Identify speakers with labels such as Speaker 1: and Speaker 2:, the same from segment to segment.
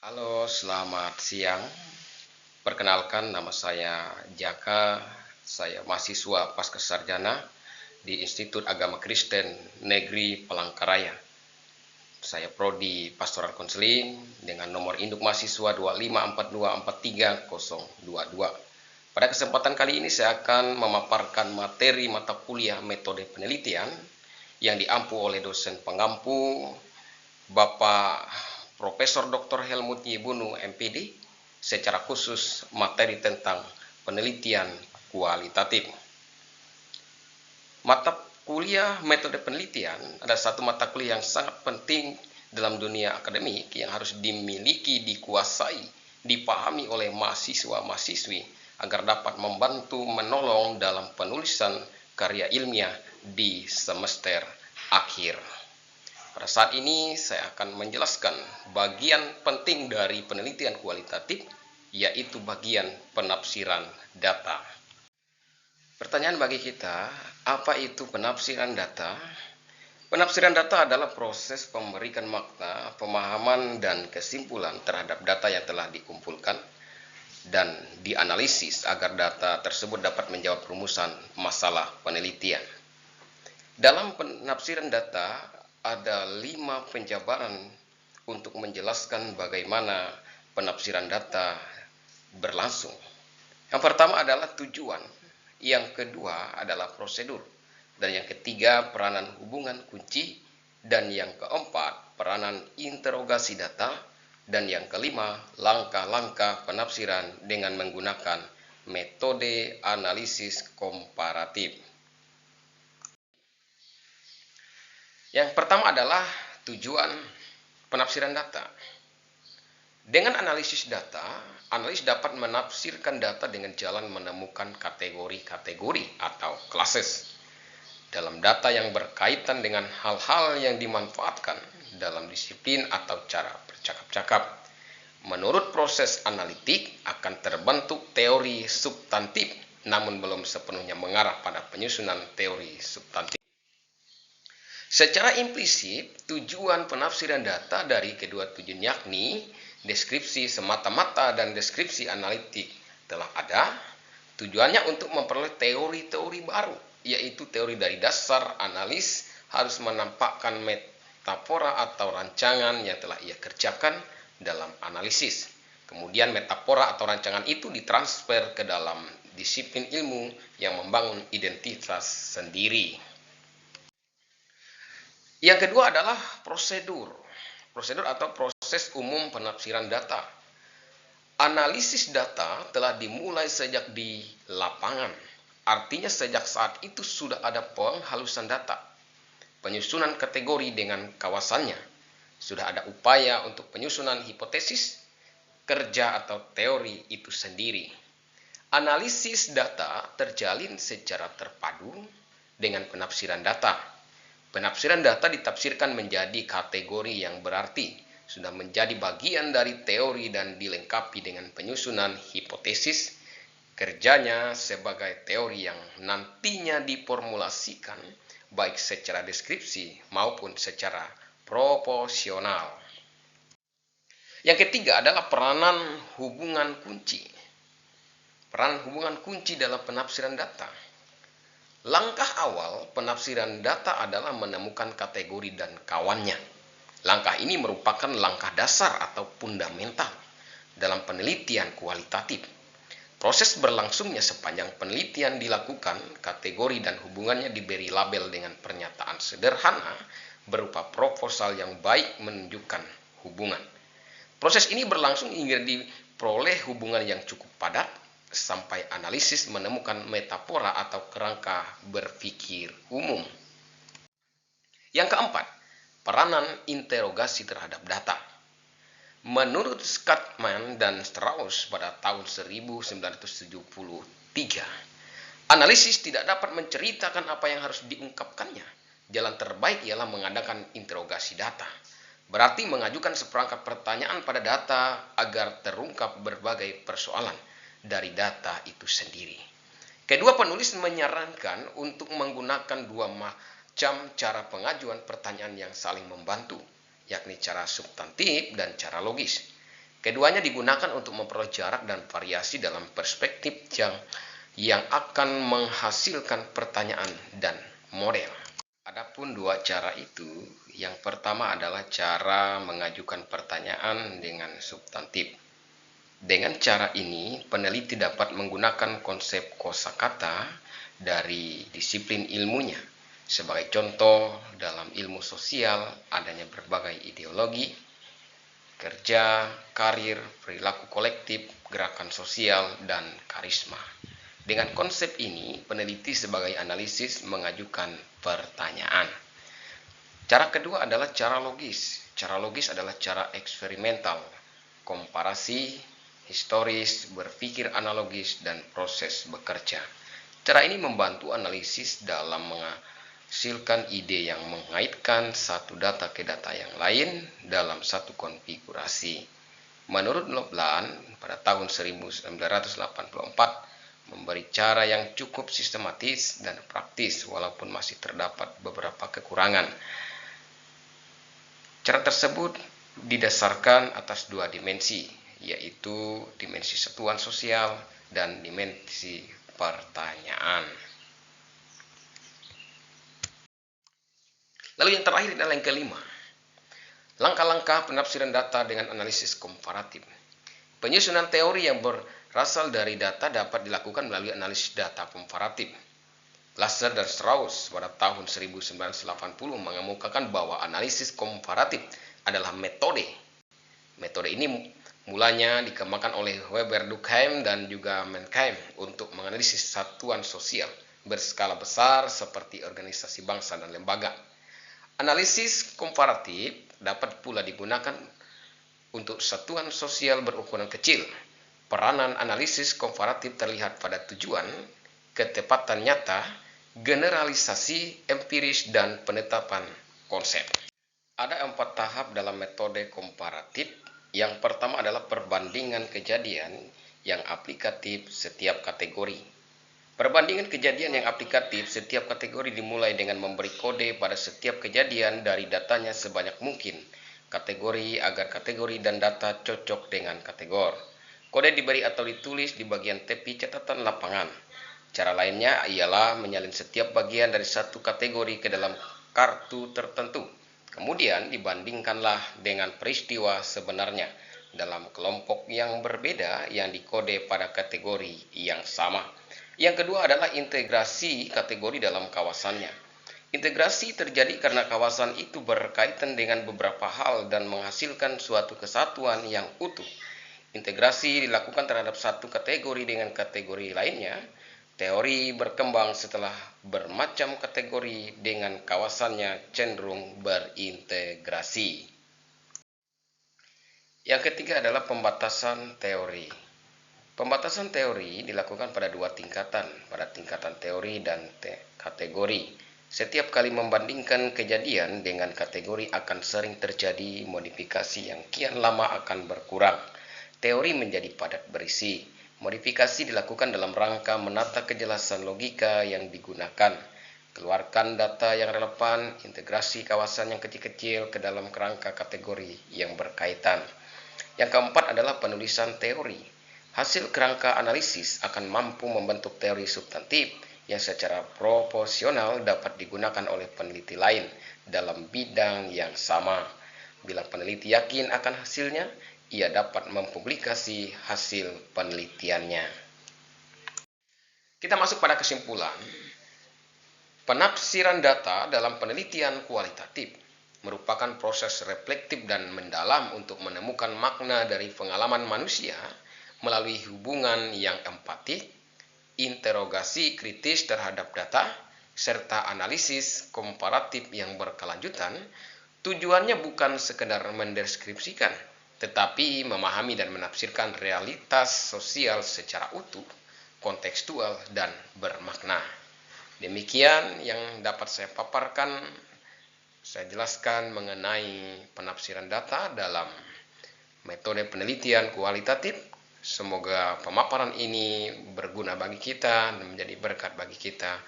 Speaker 1: Halo, selamat siang. Perkenalkan, nama saya Jaka. Saya mahasiswa Pascasarjana di Institut Agama Kristen Negeri Palangkaraya. Saya prodi Pastoral Konseling dengan nomor induk mahasiswa 254243022. Pada kesempatan kali ini saya akan memaparkan materi mata kuliah metode penelitian yang diampu oleh dosen pengampu Bapak Profesor Dr. Helmut Yibunu MPD, secara khusus materi tentang penelitian kualitatif. Mata kuliah metode penelitian adalah satu mata kuliah yang sangat penting dalam dunia akademik yang harus dimiliki, dikuasai, dipahami oleh mahasiswa-mahasiswi agar dapat membantu menolong dalam penulisan karya ilmiah di semester akhir. Pada saat ini saya akan menjelaskan bagian penting dari penelitian kualitatif, yaitu bagian penafsiran data. Pertanyaan bagi kita, apa itu penafsiran data? Penafsiran data adalah proses memberikan makna, pemahaman, dan kesimpulan terhadap data yang telah dikumpulkan dan dianalisis agar data tersebut dapat menjawab rumusan masalah penelitian. Dalam penafsiran data, ada 5 penjabaran untuk menjelaskan bagaimana penafsiran data berlangsung. Yang pertama adalah tujuan, yang kedua adalah prosedur, dan yang ketiga peranan hubungan kunci, dan yang keempat peranan interogasi data, dan yang kelima langkah-langkah penafsiran dengan menggunakan metode analisis komparatif. Yang pertama adalah tujuan penafsiran data. Dengan analisis data, analis dapat menafsirkan data dengan jalan menemukan kategori-kategori atau classes dalam data yang berkaitan dengan hal-hal yang dimanfaatkan dalam disiplin atau cara bercakap-cakap. Menurut proses analitik akan terbentuk teori substantif, namun belum sepenuhnya mengarah pada penyusunan teori substantif. Secara implisit, tujuan penafsiran data dari kedua tujuan yakni deskripsi semata-mata dan deskripsi analitik telah ada. Tujuannya untuk memperoleh teori-teori baru, yaitu teori dari dasar analis harus menampakkan metafora atau rancangan yang telah ia kerjakan dalam analisis. Kemudian metafora atau rancangan itu ditransfer ke dalam disiplin ilmu yang membangun identitas sendiri. Yang kedua adalah prosedur. Prosedur atau proses umum penafsiran data. Analisis data telah dimulai sejak di lapangan. Artinya sejak saat itu sudah ada penghalusan data, penyusunan kategori dengan kawasannya. Sudah ada upaya untuk penyusunan hipotesis, kerja atau teori itu sendiri. Analisis data terjalin secara terpadu dengan penafsiran data. Penafsiran data ditafsirkan menjadi kategori yang berarti sudah menjadi bagian dari teori dan dilengkapi dengan penyusunan hipotesis, kerjanya sebagai teori yang nantinya diformulasikan baik secara deskripsi maupun secara proporsional. Yang ketiga adalah peranan hubungan kunci. Peran hubungan kunci dalam penafsiran data. Langkah awal penafsiran data adalah menemukan kategori dan kawannya. Langkah ini merupakan langkah dasar atau fundamental dalam penelitian kualitatif. Proses berlangsungnya sepanjang penelitian dilakukan, kategori dan hubungannya diberi label dengan pernyataan sederhana berupa proposal yang baik menunjukkan hubungan. Proses ini berlangsung hingga diperoleh hubungan yang cukup padat, sampai analisis menemukan metafora atau kerangka berpikir umum. Yang keempat, peranan interogasi terhadap data. Menurut Schachtman dan Strauss pada tahun 1973, analisis tidak dapat menceritakan apa yang harus diungkapkannya. Jalan terbaik ialah mengadakan interogasi data. Berarti mengajukan seperangkat pertanyaan pada data agar terungkap berbagai persoalan dari data itu sendiri. Kedua penulis menyarankan untuk menggunakan dua macam cara pengajuan pertanyaan yang saling membantu, yakni cara substantif dan cara logis. Keduanya digunakan untuk memperoleh jarak dan variasi dalam perspektif yang akan menghasilkan pertanyaan dan model. Adapun dua cara itu, yang pertama adalah cara mengajukan pertanyaan dengan substantif. Dengan cara ini, peneliti dapat menggunakan konsep kosakata dari disiplin ilmunya. Sebagai contoh, dalam ilmu sosial adanya berbagai ideologi, kerja, karir, perilaku kolektif, gerakan sosial, dan karisma. Dengan konsep ini, peneliti sebagai analisis mengajukan pertanyaan. Cara kedua adalah cara logis. Cara logis adalah cara eksperimental, komparasi, historis, berpikir analogis, dan proses bekerja. Cara ini membantu analisis dalam menghasilkan ide yang mengaitkan satu data ke data yang lain dalam satu konfigurasi. Menurut Loblan, pada tahun 1984, memberi cara yang cukup sistematis dan praktis walaupun masih terdapat beberapa kekurangan. Cara tersebut didasarkan atas dua dimensi, yaitu dimensi satuan sosial dan dimensi pertanyaan. Lalu yang terakhir adalah yang kelima, langkah-langkah penafsiran data dengan analisis komparatif. Penyusunan teori yang berasal dari data dapat dilakukan melalui analisis data komparatif. Lasser dan Strauss pada tahun 1980 mengemukakan bahwa analisis komparatif adalah metode. Metode ini mulanya dikembangkan oleh Weber, Durkheim, dan juga Menkheim untuk menganalisis satuan sosial berskala besar seperti organisasi bangsa dan lembaga. Analisis komparatif dapat pula digunakan untuk satuan sosial berukuran kecil. Peranan analisis komparatif terlihat pada tujuan, ketepatan nyata, generalisasi empiris, dan penetapan konsep. Ada 4 tahap dalam metode komparatif. Yang pertama adalah perbandingan kejadian yang aplikatif setiap kategori. Perbandingan kejadian yang aplikatif setiap kategori dimulai dengan memberi kode pada setiap kejadian dari datanya sebanyak mungkin kategori agar kategori dan data cocok dengan kategori. Kode diberi atau ditulis di bagian tepi catatan lapangan. Cara lainnya ialah menyalin setiap bagian dari satu kategori ke dalam kartu tertentu. Kemudian dibandingkanlah dengan peristiwa sebenarnya dalam kelompok yang berbeda yang dikode pada kategori yang sama. Yang kedua adalah integrasi kategori dalam kawasannya. Integrasi terjadi karena kawasan itu berkaitan dengan beberapa hal dan menghasilkan suatu kesatuan yang utuh. Integrasi dilakukan terhadap satu kategori dengan kategori lainnya. Teori berkembang setelah bermacam kategori dengan kawasannya cenderung berintegrasi. Yang ketiga adalah pembatasan teori. Pembatasan teori dilakukan pada dua tingkatan, pada tingkatan teori dan kategori. Setiap kali membandingkan kejadian dengan kategori akan sering terjadi modifikasi yang kian lama akan berkurang. Teori menjadi padat berisi. Modifikasi dilakukan dalam rangka menata kejelasan logika yang digunakan. Keluarkan data yang relevan, integrasi kawasan yang kecil-kecil ke dalam kerangka kategori yang berkaitan. Yang keempat adalah penulisan teori. Hasil kerangka analisis akan mampu membentuk teori substantif yang secara proporsional dapat digunakan oleh peneliti lain dalam bidang yang sama. Bila peneliti yakin akan hasilnya, ia dapat mempublikasi hasil penelitiannya. Kita masuk pada kesimpulan. Penafsiran data dalam penelitian kualitatif merupakan proses reflektif dan mendalam untuk menemukan makna dari pengalaman manusia melalui hubungan yang empatik, interogasi kritis terhadap data, serta analisis komparatif yang berkelanjutan. Tujuannya bukan sekedar mendeskripsikan, tetapi memahami dan menafsirkan realitas sosial secara utuh, kontekstual, dan bermakna. Demikian yang dapat saya paparkan, saya jelaskan mengenai penafsiran data dalam metode penelitian kualitatif. Semoga pemaparan ini berguna bagi kita dan menjadi berkat bagi kita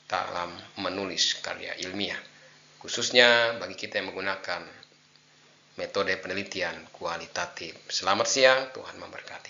Speaker 1: dalam menulis karya ilmiah, khususnya bagi kita yang menggunakan metode penelitian kualitatif. Selamat siang, Tuhan memberkati.